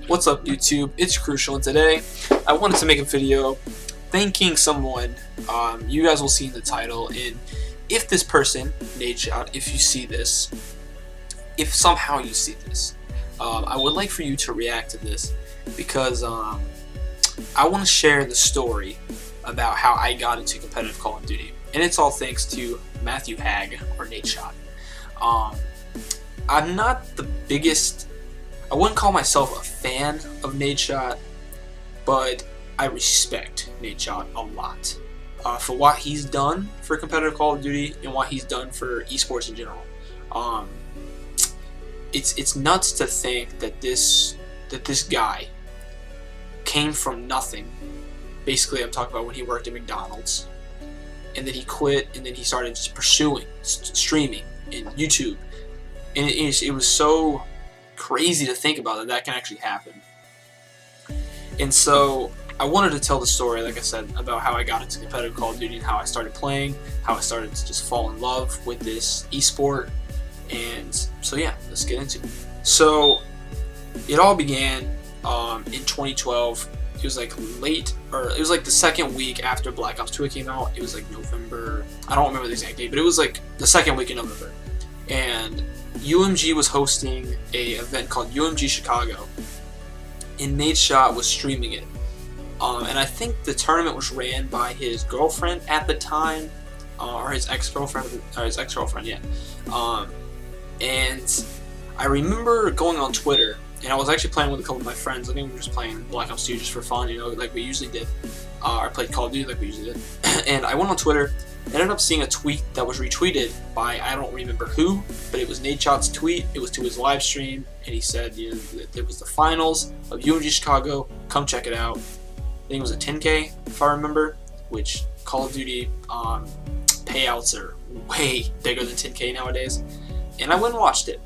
What's up, YouTube? It's Crucial, and today I wanted to make a video thanking someone. You guys will see in the title, and if this person, Nadeshot, if you see this, if somehow you see this, I would like for you to react to this because I want to share the story about how I got into competitive Call of Duty, and it's all thanks to Matthew Hag, or Nadeshot. I'm not the biggest, I wouldn't call myself a fan of Nadeshot, but I respect Nadeshot a lot for what he's done for competitive Call of Duty and what he's done for esports in general. It's nuts to think that this guy came from nothing. Basically, I'm talking about when he worked at McDonald's, and then he quit, and then he started just pursuing streaming and YouTube, and it was so crazy to think about that can actually happen. And so I wanted to tell the story, like I said, about how I got into competitive Call of Duty and how I started playing, how I started to just fall in love with this esport. And so yeah, let's get into it. So it all began in 2012. It was like it was like the second week after Black Ops 2 came out. It was like November, I don't remember the exact date, but it was like the second week in November. And UMG was hosting a event called UMG Chicago, and Nadeshot was streaming it. And I think the tournament was ran by his girlfriend at the time, or his ex-girlfriend, yeah. And I remember going on Twitter, and I was actually playing with a couple of my friends. I think we were just playing Black Ops 2 just for fun, you know, like we usually did. I played Call of Duty like we usually did. And I went on Twitter, ended up seeing a tweet that was retweeted by, I don't remember who, but it was Nadeshot's tweet. It was to his live stream, and he said, you know, that it was the finals of UMG Chicago. Come check it out. I think it was a 10K, if I remember, which Call of Duty payouts are way bigger than 10K nowadays. And I went and watched it.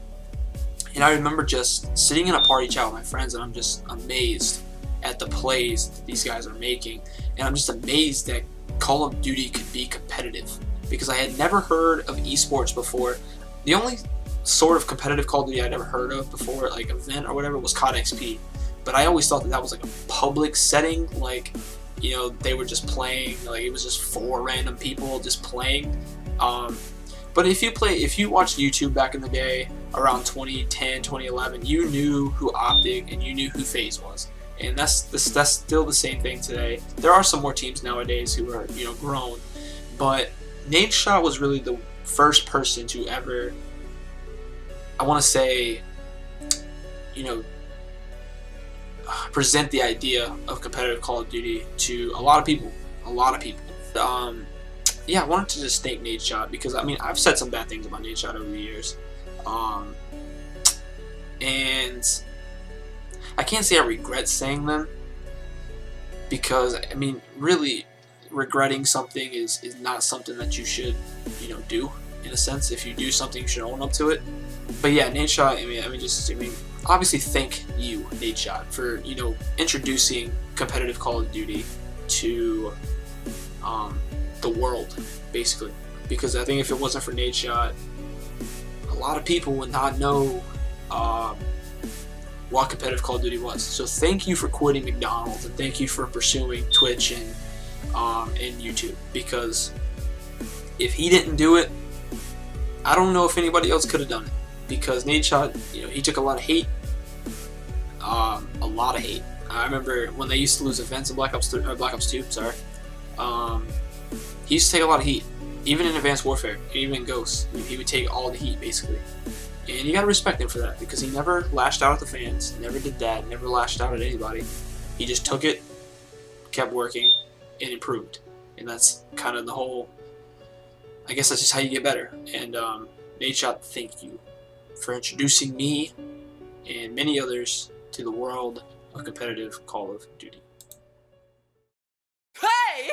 And I remember just sitting in a party chat with my friends, and I'm just amazed at the plays that these guys are making. And I'm just amazed that Call of Duty could be competitive, because I had never heard of esports before. The only sort of competitive Call of Duty I'd ever heard of before, like event or whatever, was COD XP. But I always thought that was like a public setting, like, you know, they were just playing, like it was just 4 random people just playing. But if you watched YouTube back in the day, around 2010, 2011, you knew who Optic and you knew who FaZe was. And that's still the same thing today. There are some more teams nowadays who are, you know, grown. But Nadeshot was really the first person to ever, I want to say, you know, present the idea of competitive Call of Duty to a lot of people. Yeah, I wanted to just thank Nadeshot, because I mean, I've said some bad things about Nadeshot over the years, and I can't say I regret saying them, because I mean, really, regretting something is not something that you should, you know, do. In a sense, if you do something, you should own up to it. But yeah, Nadeshot, I mean, obviously, thank you, Nadeshot, for, you know, introducing competitive Call of Duty to the world, basically. Because I think if it wasn't for Nadeshot, a lot of people would not know what competitive Call of Duty was. So thank you for quitting McDonald's, and thank you for pursuing Twitch and YouTube, because if he didn't do it, I don't know if anybody else could have done it. Because Nadeshot, you know, he took a lot of hate. I remember when they used to lose events in Black Ops 2, sorry. He used to take a lot of heat, even in Advanced Warfare, even in Ghosts. I mean, he would take all the heat, basically. And you gotta respect him for that, because he never lashed out at the fans, never did that, never lashed out at anybody. He just took it, kept working, and improved. And that's kind of the whole, I guess that's just how you get better. And Nadeshot, thank you for introducing me and many others to the world of competitive Call of Duty. Hey!